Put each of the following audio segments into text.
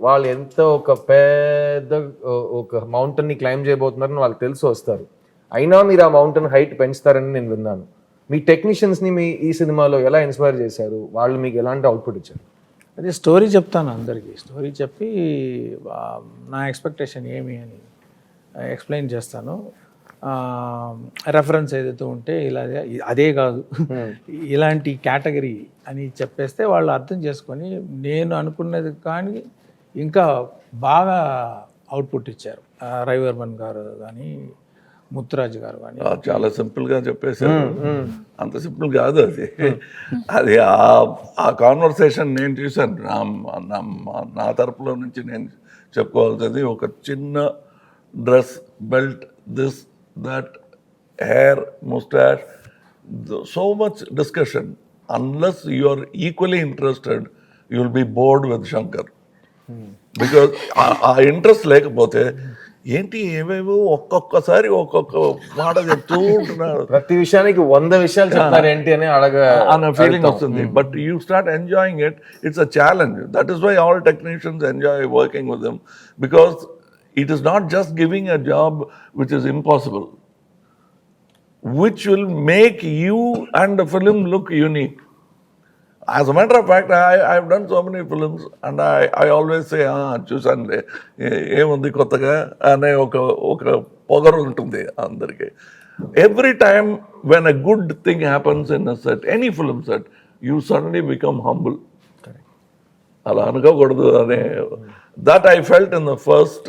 వాళ్ళు ఎంతో ఒక పెద్ద ఒక మౌంటైన్ ని క్లైమ్ చేయబోతున్నారని వాళ్ళకి తెలిసి వస్తారు. అయినా మీరు ఆ మౌంటైన్ హైట్ పెంచుతారని నేను విన్నాను. మీ టెక్నీషియన్స్ ని మీ ఈ సినిమాలో ఎలా ఇన్స్పైర్ చేశారు? వాళ్ళు మీకు ఎలాంటి అవుట్పుట్ ఇచ్చారు? అదే స్టోరీ చెప్తాను అందరికీ. స్టోరీ చెప్పి నా ఎక్స్పెక్టేషన్ ఏమి అని ఎక్స్ప్లెయిన్ చేస్తాను. రెఫరెన్స్ ఏదైతే ఉంటే ఇలా అదే కాదు ఇలాంటి కేటగిరీ అని చెప్పేస్తే వాళ్ళు అర్థం చేసుకొని నేను అనుకున్నది కానీ ఇంకా బాగా అవుట్పుట్ ఇచ్చారు. రవివర్మన్ గారు కానీ ముత్తురాజు గారు కానీ. చాలా సింపుల్గా చెప్పేశారు. అంత సింపుల్ కాదు అది. అది ఆ కాన్వర్సేషన్ నేను చూశాను. నా తరపులో నుంచి నేను చెప్పుకోవాల్సింది ఒక చిన్న dress, belt, this that, hair, moustache, so much discussion. Unless you are equally interested you will be bored with Shankar. Because ఆ ఇంట్రెస్ట్ లేకపోతే ఏంటి ఏమేమో ఒక్కొక్కసారి ఒక్కొక్క మాట చెప్తూ ఉంటున్నారు. ప్రతి విషయానికి 100 విషయాలు చెప్తారు ఏంటి అని అన్న ఫీలింగ్ వస్తుంది. But you start enjoying it. It's a challenge. That is why all technicians enjoy working with them, because it is not just giving a job which is impossible, which will make you and the film look unique. As a matter of fact, I have done so many films and I always say, చూసానులే ఏముంది కొత్తగా అనే ఒక పొగరు ఉంటుంది అందరికీ. Every time when a good thing happens in a set, any film set, you suddenly become humble. అలా అనుకోకూడదు అనే that I felt in the first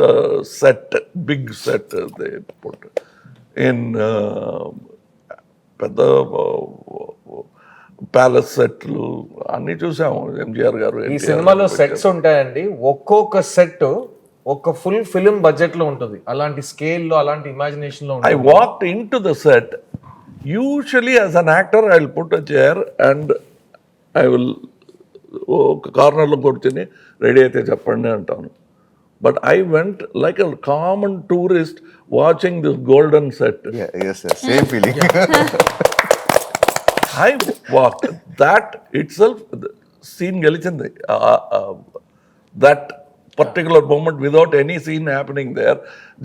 set, big set they put in పెద్ద ప్యాలెస్ సెట్లు అన్ని చూసాము. ఎంజిఆర్ గారు ఈ సినిమాలో సెట్స్ ఉంటాయండి. ఒక్కొక్క సెట్ ఒక ఫుల్ ఫిల్మ్ బడ్జెట్ లో ఉంటుంది. అలాంటి స్కేల్ లో, అలాంటి ఇమాజినేషన్ లో I walked into the set. Usually as an actor I will put a chair and I will ఒక కార్నర్లో కూర్చొని రెడీ అయితే చెప్పండి అంటాను. But I went like a common tourist watching this golden set. Same feeling. I walk that itself scene గెలిచింది. That particular moment without any scene happening there,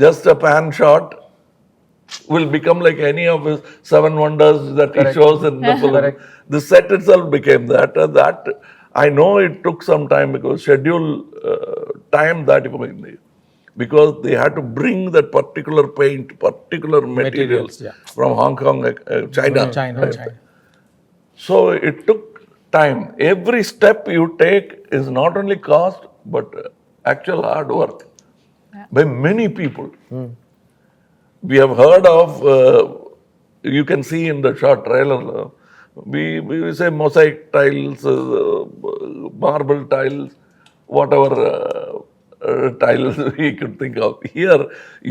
just a pan shot will become like any of his 7 wonders that he shows in the film. The set itself became that. That I know it took some time because schedule time that because they had to bring that particular paint, particular materials from Hong Kong, China. So it took time. Every step you take is not only cost but actual hard work by many people. We have heard of, you can see in the short trailer, we say mosaic tiles, marble tiles, whatever tiles we could think of. Here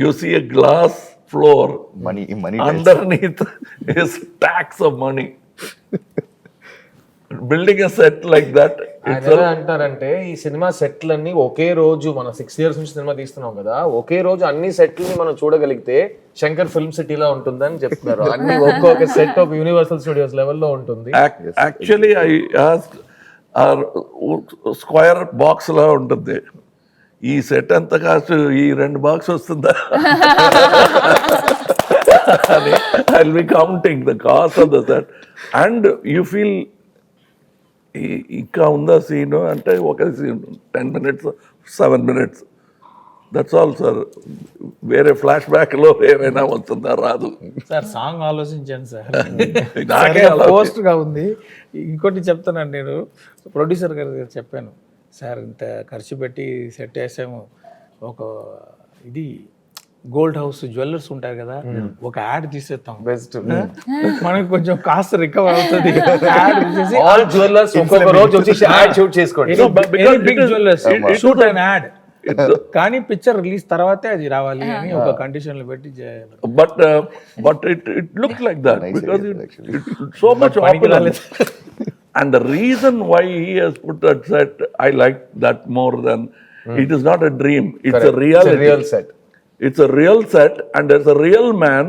you see a glass floor. Money underneath is stacks of money. Building a set like that. అంటారంటే ఈ cinema సెట్లన్నీ ఒకే రోజు, మనం 6 years నుంచి cinema తీస్తున్నాం కదా, ఒకే రోజు అన్ని సెట్లని మనం చూడగలిగితే శంకర్ ఫిల్మ్ సిటీలా ఉంటుందని చెప్తున్నారు. అన్ని ఒక్కొక్క సెట్ ఒక యూనివర్సల్ స్టూడియోస్ లెవెల్లో ఉంటుంది. Actually I ask square box లా ఉంటుంది. ఈ సెట్ ఎంత కాస్ట్? ఈ 2 బాక్స్ వస్తుందా అని I will be counting the cost of the set and you feel ఇంకా ఉందా సీను అంటే ఒక scene 10 minutes, 7 minutes, that's all sir. వేరే ఫ్లాష్ బ్యాక్లో ఏమైనా వస్తుందా? రాదు సార్. సాంగ్ ఆలోచించాను సార్. నాకే పోస్ట్గా ఉంది. ఇంకోటి చెప్తానండి, నేను ప్రొడ్యూసర్ గారి చెప్పాను, సార్ ఇంత ఖర్చు పెట్టి సెట్ వేసాము, ఒక ఇది గోల్డ్ హౌస్ జ్యువెలర్స్ ఉంటారు కదా, ఒక యాడ్ తీసేస్తాం, బెస్ట్ మనకి కొంచెం కాస్ట్ రికవర్ అవుతుంది. యాడ్ తీసేసి ఆల్ జ్యువెలర్స్ ఒక్కొక్క రోజు వచ్చి యాడ్ షూట్ చేసుకోండి. Big jewellers shoot and ad, కానీ పిక్చర్ రిలీజ్ తర్వాతే అది రావాలి అని ఒక కండిషన్లు పెట్టి. But it looks like that because it so much popular. And the reason why he has put that set, I like that more than it is not a dream. It's a reality. It's a real set. It's a real set, and there's a real man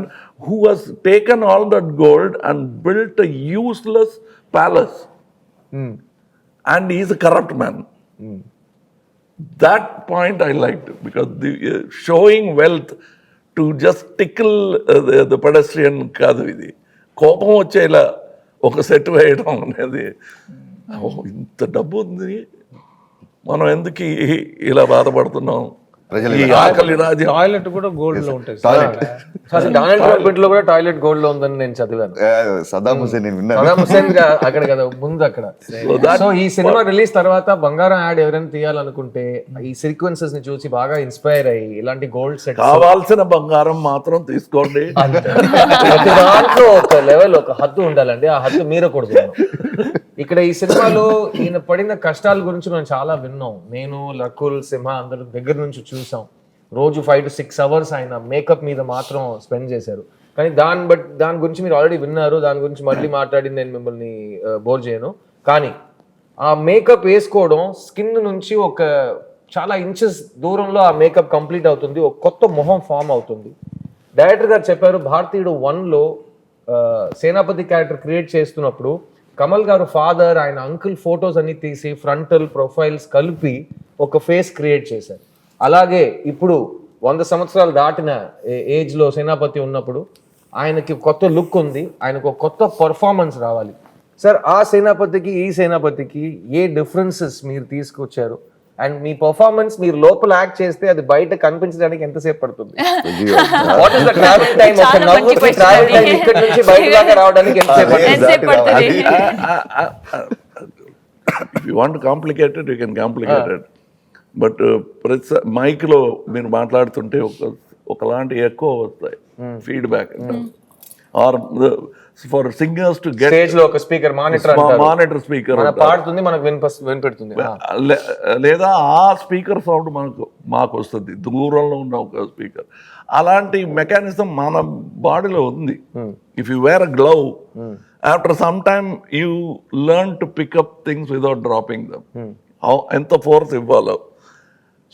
who has taken all that gold and built a useless palace. And he's a corrupt man. that point I liked, because the showing wealth to just tickle the pedestrian కాదు ఇది. కోపం వచ్చేలా ఒక set వేయడం అనేది, ఇంత డబ్బు ఉంది, మనం ఎందుకు ఇలా బాధపడుతున్నాం, ఈ ఆకలి రాజ్యం. టాయిలెట్ కూడా గోల్డ్ లో ఉంటాయి అసలు డొనాల్డ్ ట్రంప్ ఇంట్లో కూడా టాయిలెట్ గోల్డ్ లో ఉందని నేను చదివాను. సదాం హుసేన్ నేను విన్నాను. సదాం హుసేన్ అక్కడ కదా ముందు అక్కడ. సో ఈ సినిమా రిలీజ్ తర్వాత బంగారం యాడ్ ఎవరైనా తీయాలనుకుంటే ఈ సీక్వెన్సెస్ ని చూసి బాగా ఇన్స్పైర్ అయ్యి ఇలాంటి గోల్డ్ సెట్ కావాల్సిన బంగారం మాత్రం తీసుకోండి. ప్రతి దాంట్లో ఒక లెవెల్, ఒక హద్దు ఉండాలండి, ఆ హద్దు మీరకూడదు. ఇక్కడ ఈ సినిమాలో ఈయన పడిన కష్టాల గురించి మనం చాలా విన్నాం. నేను, లకుల్, సింహ అందరూ దగ్గర నుంచి చూసాం. రోజు 5 to 6 hours ఆయన మేకప్ మీద మాత్రం స్పెండ్ చేశారు. కానీ దాని గురించి మీరు ఆల్రెడీ విన్నారు, దాని గురించి మళ్ళీ మాట్లాడి నేను మిమ్మల్ని బోర్ చేయను. కానీ ఆ మేకప్ వేసుకోవడం స్కిన్ నుంచి ఒక చాలా ఇంచెస్ దూరంలో ఆ మేకప్ కంప్లీట్ అవుతుంది, ఒక కొత్త మొహం ఫామ్ అవుతుంది. డైరెక్టర్ గారు చెప్పారు, భారతీయుడు 1లో సేనాపతి క్యారెక్టర్ క్రియేట్ చేస్తున్నప్పుడు కమల్ గారు ఫాదర్, ఆయన అంకుల్ ఫొటోస్ అన్ని తీసి ఫ్రంటల్ ప్రొఫైల్స్ కలిపి ఒక ఫేస్ క్రియేట్ చేశారు. అలాగే ఇప్పుడు 100 సంవత్సరాలు దాటిన ఏజ్లో సేనాపతి ఉన్నప్పుడు ఆయనకి కొత్త లుక్ ఉంది, ఆయనకు ఒక కొత్త పర్ఫార్మెన్స్ రావాలి. సార్, ఆ సేనాపతికి ఈ సేనాపతికి ఏ డిఫరెన్సెస్ మీరు తీసుకొచ్చారు? అండ్ మీ పర్ఫార్మెన్స్ మీరు లోపల యాక్ట్ చేస్తే అది బయట కనిపించడానికి ఎంతసేపు పడుతుంది? What is the travel time? ఒక నవ్వుకి ట్రావెల్ టైం ఇక్కడ నుంచి బయట దాకా రావడానికి ఎంతసేపు పడుతుంది? If you want to complicate it, you can complicate it. But మైక్లో మీరు మాట్లాడుతుంటే ఒకలాంటి ఎక్కువ వస్తాయి feedback. Or for singers to get stage లో ఒక స్పీకర్ మానిటర్ స్పీకర్ పాడుతుంది, మనకు వినిపెడుతుంది. లేదా ఆ స్పీకర్ సౌండ్ మాకు వస్తుంది, దూరంలో ఉన్న ఒక స్పీకర్. అలాంటి మెకానిజం మన బాడీలో ఉంది. If you wear a glove, after some time you learn to pick up things without dropping them. ఎంత ఫోర్స్ ఇవ్వాలో.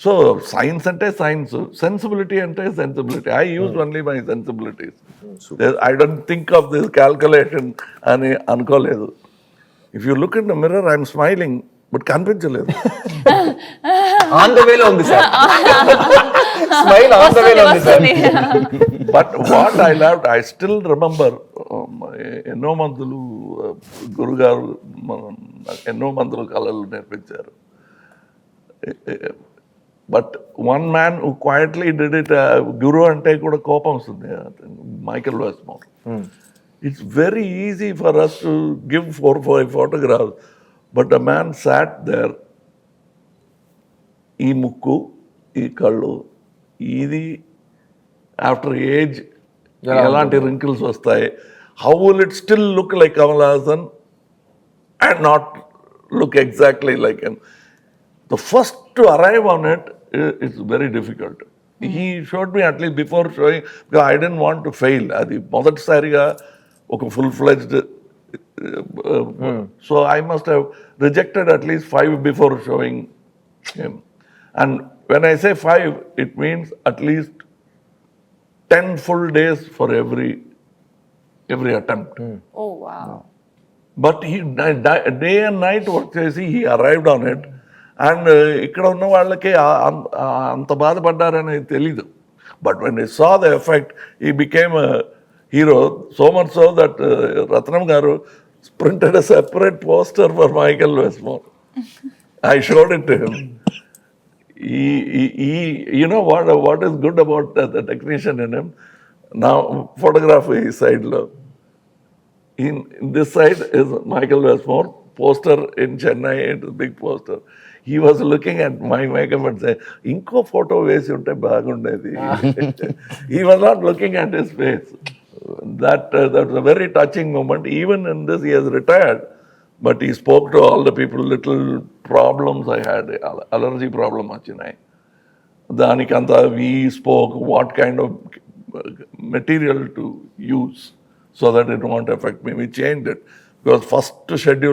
సో సైన్స్ అంటే సైన్స్, సెన్సిబిలిటీ అంటే sensibility. I use only my sensibilities. I don't think of this calculation అని అనుకోలేదు. If you look in the mirror, I'm smiling, but కనిపించలేదు. On the వేలో ఉంది sir, smile on the వేలో ఉంది sir. But what I loved, I still remember, ఎన్నో మందులు గురుగారు ఎన్నో మందులు కళలు నేర్పించారు. But one man who quietly did it, గురు అంటే కూడా కోపం వస్తుంది, Michael Westmore. It's very easy for us to give 4-5 photographs, but the man sat there. ఈ ముక్కు, ఈ కళ్ళు, ఇది ఆఫ్టర్ ఏజ్ ఎలాంటి రింకిల్స్ వస్తాయి, how will it still look like Kamal Haasan and not look exactly like him? The first to arrive on it is very difficult. He showed me at least before showing, because I didn't want to fail. అది మొదటిసారిగా ఒక full-fledged, so I must have rejected at least 5 before showing him. And when I say 5, it means at least 10 full days for every attempt. Oh, wow. But he day and night work చేసి he arrived on it. And ఇక్కడ ఉన్న వాళ్ళకి అంత బాధపడ్డారని తెలీదు. But when I saw the effect, he became hero. So much so that Ratnam గారు printed a separate poster for Michael Westmore. I showed it to him. You know what is good about the technician in him? Now photography side lo, in this side is Michael Westmore poster in Chennai, it is big poster. He was looking at my makeup and saying, "Inko photo vesi unte bagundedi." He was not looking at his face. That was a very touching moment. Even in this, he has retired, but he spoke to all the people. Little problems I had, allergy problem achinai. Danikanta, we spoke what kind of material to use so that it won't affect me. We changed it because first schedule